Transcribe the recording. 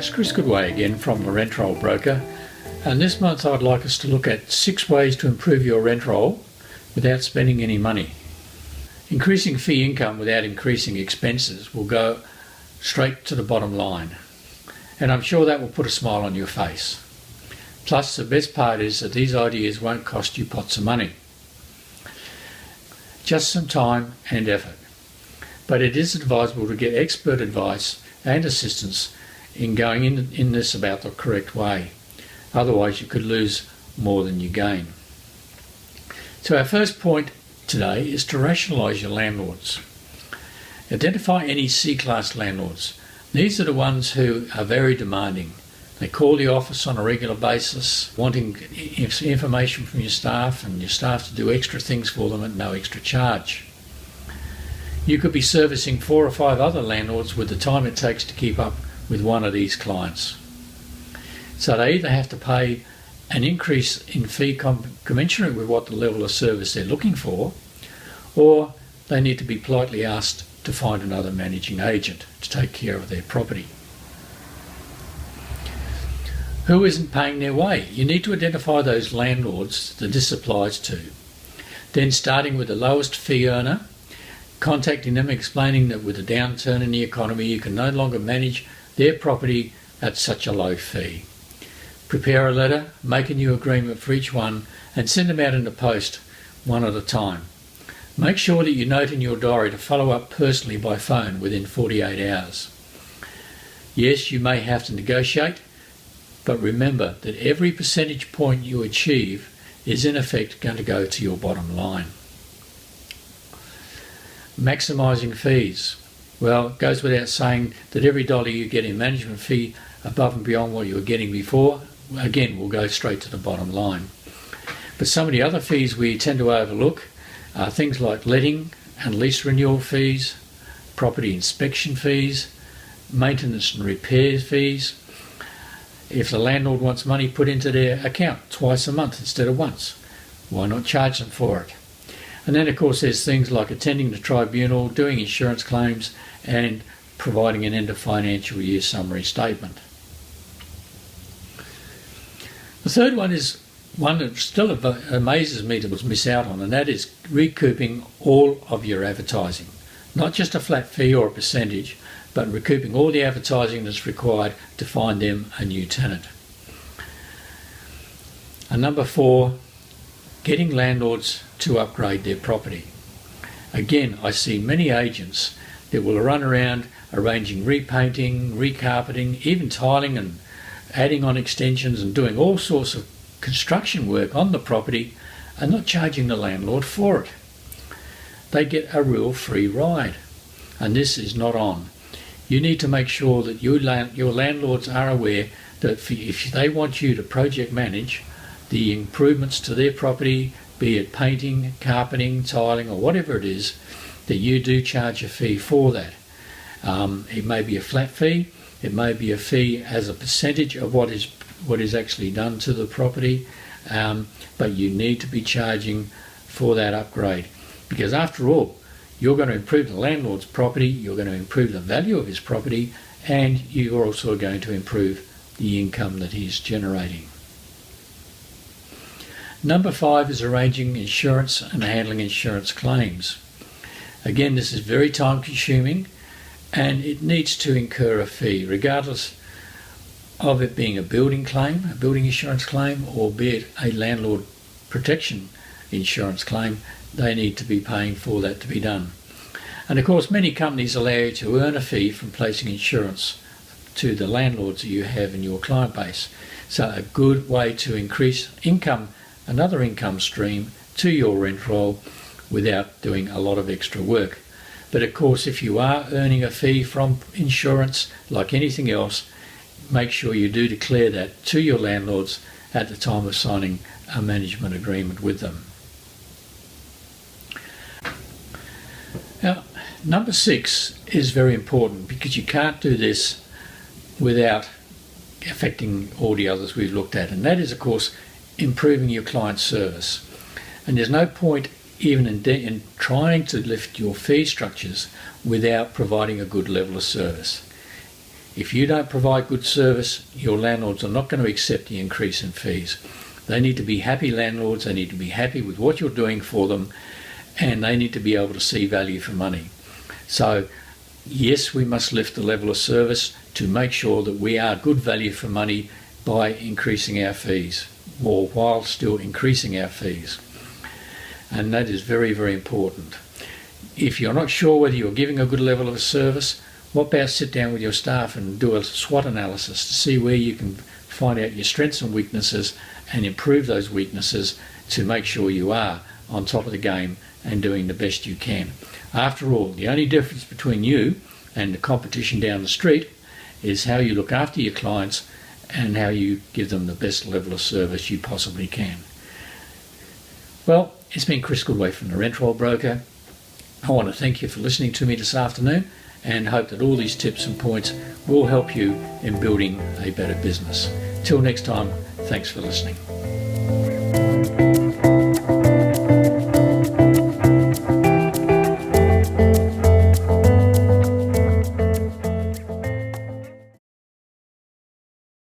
it's Chris Goodway again from the Rent Roll Broker, and this month I'd like us to look at 6 ways to improve your rent roll without spending any money. Increasing fee income without increasing expenses will go straight to the bottom line, and I'm sure that will put a smile on your face. Plus, the best part is that these ideas won't cost you pots of money, just some time and effort. But it is advisable to get expert advice and assistance in going in this about the correct way. Otherwise you could lose more than you gain. So our first point today is to rationalise your landlords. Identify any C-class landlords. These are the ones who are very demanding. They call the office on a regular basis, wanting information from your staff and your staff to do extra things for them at no extra charge. You could be servicing 4 or 5 other landlords with the time it takes to keep up with one of these clients. So they either have to pay an increase in fee commensurate with what the level of service they're looking for, or they need to be politely asked to find another managing agent to take care of their property. Who isn't paying their way? You need to identify those landlords that this applies to. Then, starting with the lowest fee earner, contacting them, explaining that with a downturn in the economy you can no longer manage their property at such a low fee. Prepare a letter, make a new agreement for each one, and send them out in the post one at a time. Make sure that you note in your diary to follow up personally by phone within 48 hours. Yes, you may have to negotiate, but remember that every percentage point you achieve is in effect going to go to your bottom line. Maximising fees. Well, it goes without saying that every dollar you get in management fee above and beyond what you were getting before, again, will go straight to the bottom line. But some of the other fees we tend to overlook are things like letting and lease renewal fees, property inspection fees, maintenance and repair fees. If the landlord wants money put into their account twice a month instead of once, why not charge them for it? And then of course there's things like attending the tribunal, doing insurance claims, and providing an end of financial year summary statement. The third one is one that still amazes me to miss out on, and that is recouping all of your advertising. Not just a flat fee or a percentage, but recouping all the advertising that's required to find them a new tenant. And number 4, getting landlords to upgrade their property. Again, I see many agents that will run around arranging repainting, recarpeting, even tiling and adding on extensions and doing all sorts of construction work on the property and not charging the landlord for it. They get a real free ride, and this is not on. You need to make sure that your landlords are aware that if they want you to project manage the improvements to their property, be it painting, carpeting, tiling or whatever it is, that you do charge a fee for that. It may be a flat fee, it may be a fee as a percentage of what is actually done to the property, but you need to be charging for that upgrade, because after all, you're going to improve the landlord's property, you're going to improve the value of his property, and you're also going to improve the income that he's generating. Number 5 is arranging insurance and handling insurance claims. Again, this is very time consuming and it needs to incur a fee, regardless of it being a building claim, a building insurance claim, or be it a landlord protection insurance claim. They need to be paying for that to be done. And of course, many companies allow you to earn a fee from placing insurance to the landlords that you have in your client base. So a good way to increase income, another income stream to your rent roll without doing a lot of extra work. But of course, if you are earning a fee from insurance, like anything else, make sure you do declare that to your landlords at the time of signing a management agreement with them. Now, number 6 is very important, because you can't do this without affecting all the others we've looked at, and that is of course improving your client service. And there's no point even in trying to lift your fee structures without providing a good level of service. If you don't provide good service, your landlords are not going to accept the increase in fees. They need to be happy landlords, they need to be happy with what you're doing for them, and they need to be able to see value for money. So yes, we must lift the level of service to make sure that we are good value for money by increasing our fees, or while still increasing our fees. And that is very, very important. If you're not sure whether you're giving a good level of service, what about sit down with your staff and do a SWOT analysis to see where you can find out your strengths and weaknesses and improve those weaknesses to make sure you are on top of the game and doing the best you can. After all, the only difference between you and the competition down the street is how you look after your clients and how you give them the best level of service you possibly can. Well, it's been Chris Goodway from the Rent Roll Broker. I want to thank you for listening to me this afternoon and hope that all these tips and points will help you in building a better business. Till next time, thanks for listening.